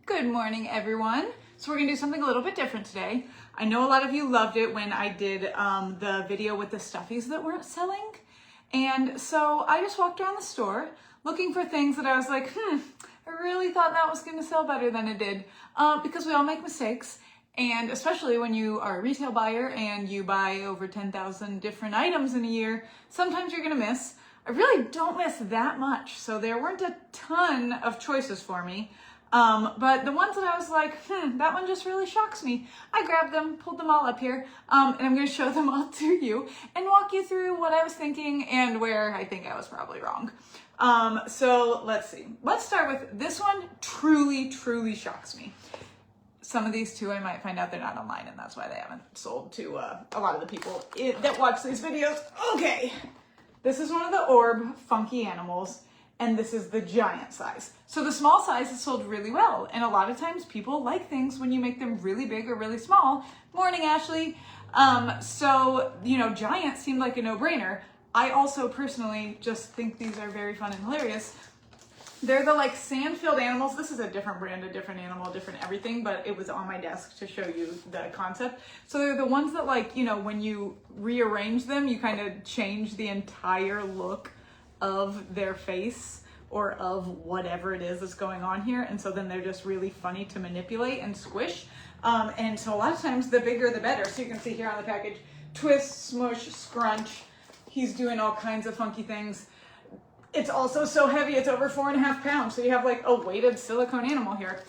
Good morning, everyone. So we're gonna do something a little bit different today. I know a lot of you loved it when I did the video with the stuffies that weren't selling. And so I just walked around the store looking for things that I was like, I really thought that was gonna sell better than it did. Because we all make mistakes. And especially when you are a retail buyer and you buy over 10,000 different items in a year, sometimes you're gonna miss. I really don't miss that much. So there weren't a ton of choices for me. But the ones that I was like, that one just really shocks me. I grabbed them, pulled them all up here, and I'm going to show them all to you and walk you through what I was thinking and where I think I was probably wrong. So let's see. Let's start with this one. Truly shocks me. Some of these too, I might find out they're not online, and that's why they haven't sold to a lot of the people that watch these videos. Okay. This is one of the Orb Funky Animals. And this is the giant size. So the small size is sold really well. And a lot of times people like things when you make them really big or really small. Morning, Ashley. So, giant seemed like a no-brainer. I also personally just think these are very fun and hilarious. They're the sand-filled animals. This is a different brand, a different animal, different everything, but it was on my desk to show you the concept. So they're the ones that when you rearrange them, you kind of change the entire look of their face or of whatever it is that's going on here. And so then they're just really funny to manipulate and squish. And so a lot of times the bigger the better. So you can see here on the package, twist, smush, scrunch. He's doing all kinds of funky things. It's also so heavy, it's over 4.5 pounds. So you have a weighted silicone animal here.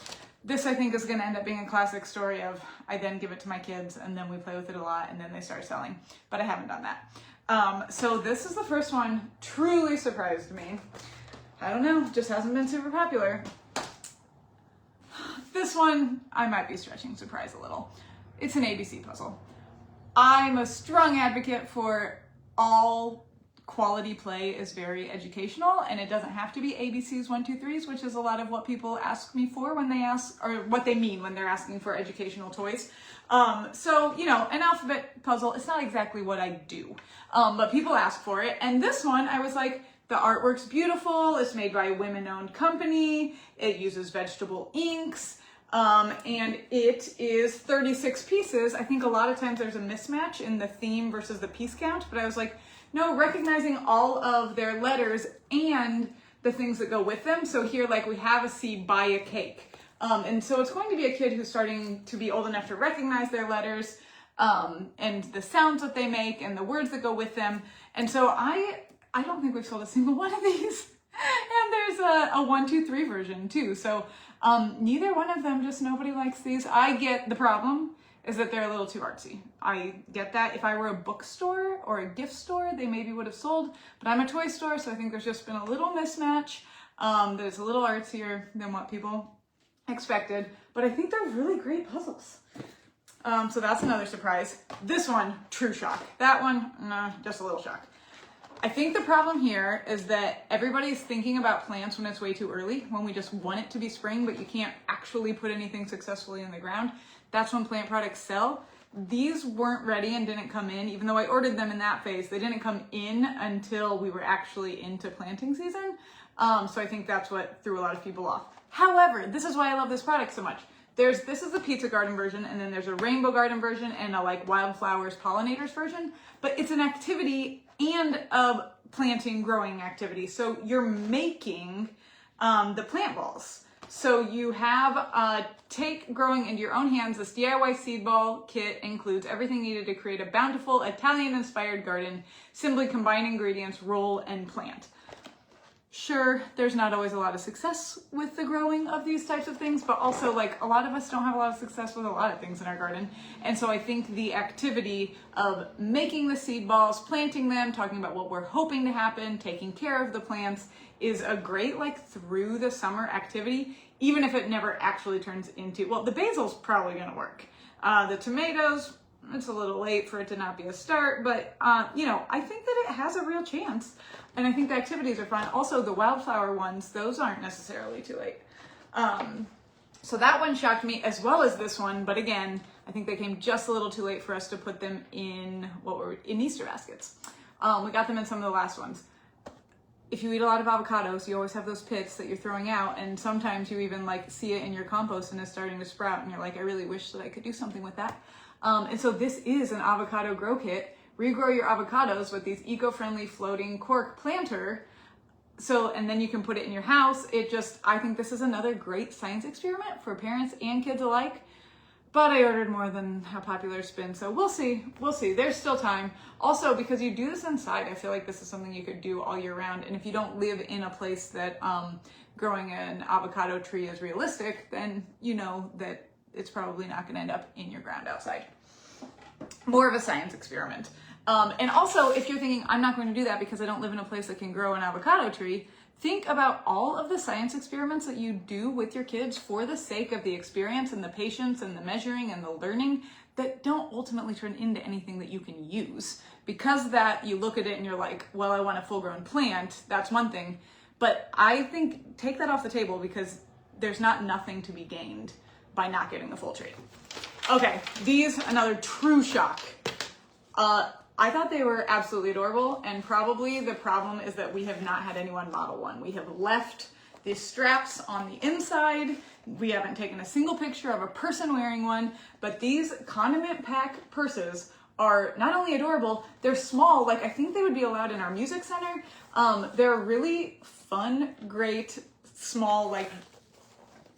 This I think is gonna end up being a classic story of I then give it to my kids and then we play with it a lot and then they start selling, but I haven't done that. So this is the first one, truly surprised me. I don't know, just hasn't been super popular. This one, I might be stretching surprise a little. It's an ABC puzzle. I'm a strong advocate for all quality play is very educational, and it doesn't have to be ABCs 1, 2, 3s, which is a lot of what people ask me for when they ask, or what they mean when they're asking for educational toys. So, an alphabet puzzle, it's not exactly what I do, but people ask for it. And this one, I was like, the artwork's beautiful. It's made by a women-owned company. It uses vegetable inks. And it is 36 pieces. I think a lot of times there's a mismatch in the theme versus the piece count, but I was like, no, recognizing all of their letters and the things that go with them. So here, we have a C, buy a cake. And so it's going to be a kid who's starting to be old enough to recognize their letters, and the sounds that they make and the words that go with them. And so I don't think we've sold a single one of these. And there's a 1, 2, 3 version too. So neither one of them, just nobody likes these. I get the problem is that they're a little too artsy. I get that. If I were a bookstore or a gift store, they maybe would have sold, but I'm a toy store, so I think there's just been a little mismatch, that it's a little artsier than what people expected, but I think they're really great puzzles. So that's another surprise. This one, true shock. That one, nah, just a little shock. I think the problem here is that everybody's thinking about plants when it's way too early, when we just want it to be spring, but you can't actually put anything successfully in the ground. That's when plant products sell. These weren't ready and didn't come in, even though I ordered them in that phase. They didn't come in until we were actually into planting season. So I think that's what threw a lot of people off. However, this is why I love this product so much. This is the pizza garden version, and then there's a rainbow garden version and a wildflowers pollinators version, but it's an activity and a planting growing activity. So you're making the plant balls. So you have take growing into your own hands. This DIY seed ball kit includes everything needed to create a bountiful Italian-inspired garden. Simply combine ingredients, roll, and plant. Sure, there's not always a lot of success with the growing of these types of things, but also a lot of us don't have a lot of success with a lot of things in our garden. And so I think the activity of making the seed balls, planting them, talking about what we're hoping to happen, taking care of the plants is a great through the summer activity, even if it never actually turns into, well, the basil's probably gonna work. The tomatoes, it's a little late for it to not be a start, but I think that it has a real chance. And I think the activities are fun. Also, the wildflower ones, those aren't necessarily too late. So that one shocked me, as well as this one. But again, I think they came just a little too late for us to put them in Easter baskets. We got them in some of the last ones. if you eat a lot of avocados, you always have those pits that you're throwing out, and sometimes you even like see it in your compost and it's starting to sprout, and you're like, I really wish that I could do something with that. And so this is an avocado grow kit. Regrow your avocados with these eco-friendly floating cork planter. So, and then you can put it in your house. I think this is another great science experiment for parents and kids alike. But I ordered more than how popular it's been, so we'll see. There's still time. Also, because you do this inside, I feel like this is something you could do all year round. And if you don't live in a place that growing an avocado tree is realistic, then you know that it's probably not going to end up in your ground outside. More of a science experiment. And also, if you're thinking, I'm not going to do that because I don't live in a place that can grow an avocado tree, think about all of the science experiments that you do with your kids for the sake of the experience and the patience and the measuring and the learning that don't ultimately turn into anything that you can use. Because that you look at it and you're like, well, I want a full-grown plant, that's one thing. But I think take that off the table because there's nothing to be gained by not getting a full tree. Okay, these, another true shock. I thought they were absolutely adorable, and probably the problem is that we have not had anyone model one. We have left the straps on the inside. We haven't taken a single picture of a person wearing one, but these condiment pack purses are not only adorable, they're small. Like, I think they would be allowed in our music center. They're really fun, great, small, like,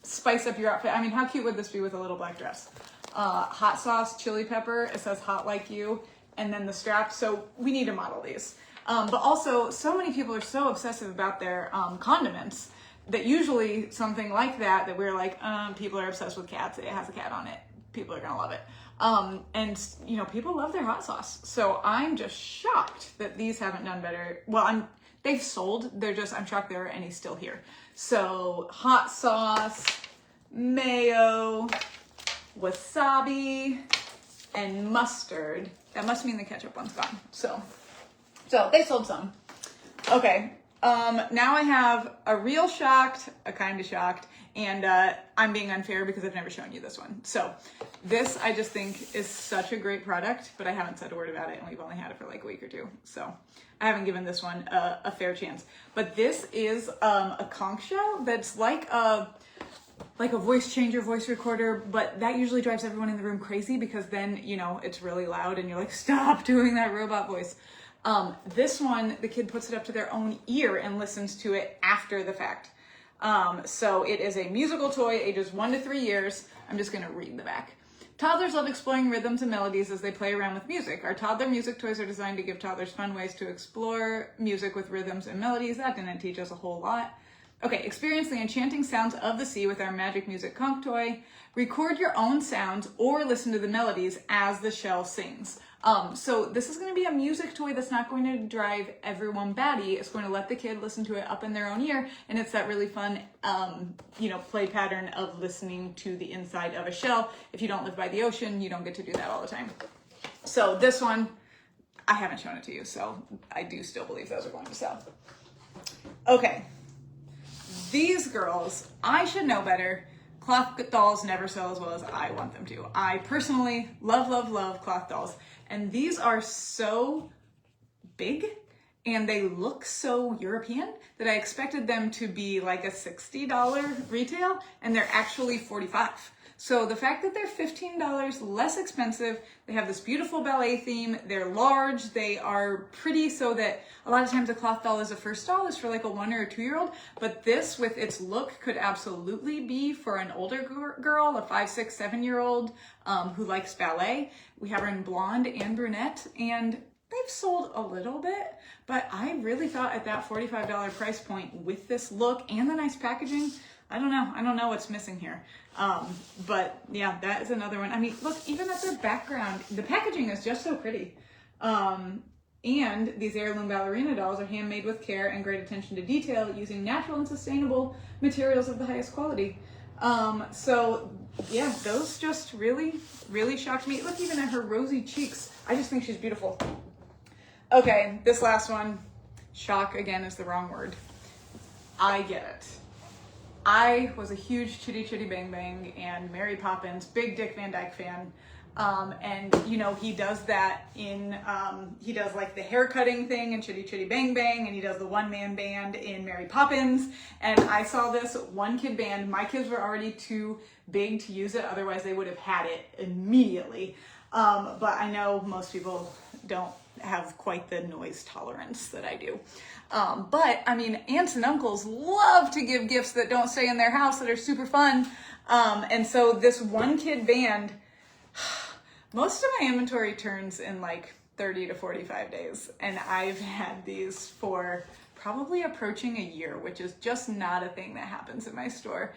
spice up your outfit. I mean, how cute would this be with a little black dress? Hot sauce, chili pepper, it says hot like you. And then the straps, so we need to model these. But also, so many people are so obsessive about their condiments that usually something like that we're like, people are obsessed with cats, it has a cat on it, people are gonna love it. And you know, people love their hot sauce. So I'm just shocked that these haven't done better. Well, they've sold, I'm shocked there are any still here. So hot sauce, mayo, wasabi, and mustard. That must mean the ketchup one's gone. So they sold some. Okay, now I have a real shocked, a kind of shocked, and I'm being unfair because I've never shown you this one. So this I just think is such a great product, but I haven't said a word about it, and we've only had it for like a week or two. So I haven't given this one a fair chance. But this is a conch shell that's like a voice changer, voice recorder, but that usually drives everyone in the room crazy because then, you know, it's really loud and you're like, stop doing that robot voice. This one, the kid puts it up to their own ear and listens to it after the fact. So it is a musical toy, ages 1 to 3 years. I'm just gonna read the back. Toddlers love exploring rhythms and melodies as they play around with music. Our toddler music toys are designed to give toddlers fun ways to explore music with rhythms and melodies. That didn't teach us a whole lot. Okay, experience the enchanting sounds of the sea with our Magic Music conch toy. Record your own sounds or listen to the melodies as the shell sings. So this is going to be a music toy that's not going to drive everyone batty. It's going to let the kid listen to it up in their own ear, and it's that really fun, play pattern of listening to the inside of a shell. If you don't live by the ocean, you don't get to do that all the time. So this one, I haven't shown it to you, so I do still believe those are going to sell. Okay. These girls, I should know better. Cloth dolls never sell as well as I want them to. I personally love, love, love cloth dolls. And these are so big and they look so European that I expected them to be like a $60 retail, and they're actually $45. So the fact that they're $15 less expensive, they have this beautiful ballet theme, they're large, they are pretty, so that a lot of times a cloth doll is a first doll, is for like a 1 or a 2 year old, but this with its look could absolutely be for an older girl, a 5, 6, 7 year old who likes ballet. We have her in blonde and brunette, and they've sold a little bit, but I really thought at that $45 price point with this look and the nice packaging, I don't know what's missing here. But yeah, that is another one. I mean, look, even at the background, the packaging is just so pretty. And these heirloom ballerina dolls are handmade with care and great attention to detail using natural and sustainable materials of the highest quality. So yeah, those just really, really shocked me. Look, even at her rosy cheeks, I just think she's beautiful. Okay, this last one, shock again is the wrong word. I get it. I was a huge Chitty Chitty Bang Bang and Mary Poppins, big Dick Van Dyke fan. And you know, he does that in, he does like the hair cutting thing in Chitty Chitty Bang Bang, and he does the one-man band in Mary Poppins. And I saw this one kid band. My kids were already too big to use it, otherwise they would have had it immediately. But I know most people don't have quite the noise tolerance that I do. But I mean, aunts and uncles love to give gifts that don't stay in their house that are super fun. And so this one kid band, most of my inventory turns in like 30 to 45 days. And I've had these for probably approaching a year, which is just not a thing that happens in my store.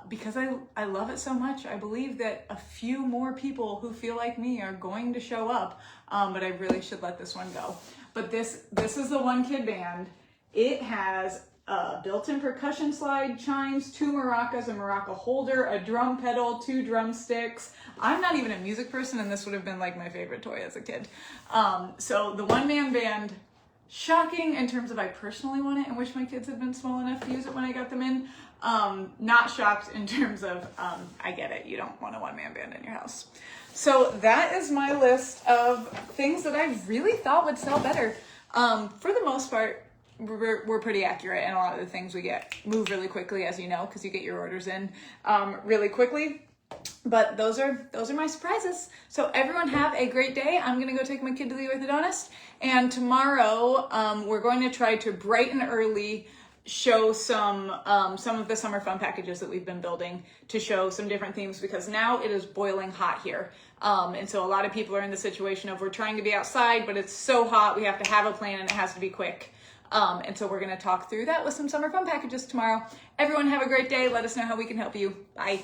Because I love it so much. I believe that a few more people who feel like me are going to show up, but I really should let this one go. But this is the one kid band. It has a built-in percussion slide, chimes, 2 maracas, a maraca holder, a drum pedal, 2 drumsticks. I'm not even a music person, and this would have been like my favorite toy as a kid. So the one-man band, shocking in terms of I personally want it and wish my kids had been small enough to use it when I got them in. Not shocked in terms of, I get it, you don't want a one-man band in your house. So that is my list of things that I really thought would sell better. For the most part, we're pretty accurate, and a lot of the things we get move really quickly, as you know, because you get your orders in really quickly. But those are my surprises. So everyone have a great day. I'm gonna go take my kid to the orthodontist, and tomorrow we're going to try to bright and early show some of the summer fun packages that we've been building to show some different themes, because now it is boiling hot here. And so a lot of people are in the situation of we're trying to be outside, but it's so hot, we have to have a plan and it has to be quick. And so we're gonna talk through that with some summer fun packages tomorrow. Everyone have a great day. Let us know how we can help you. Bye.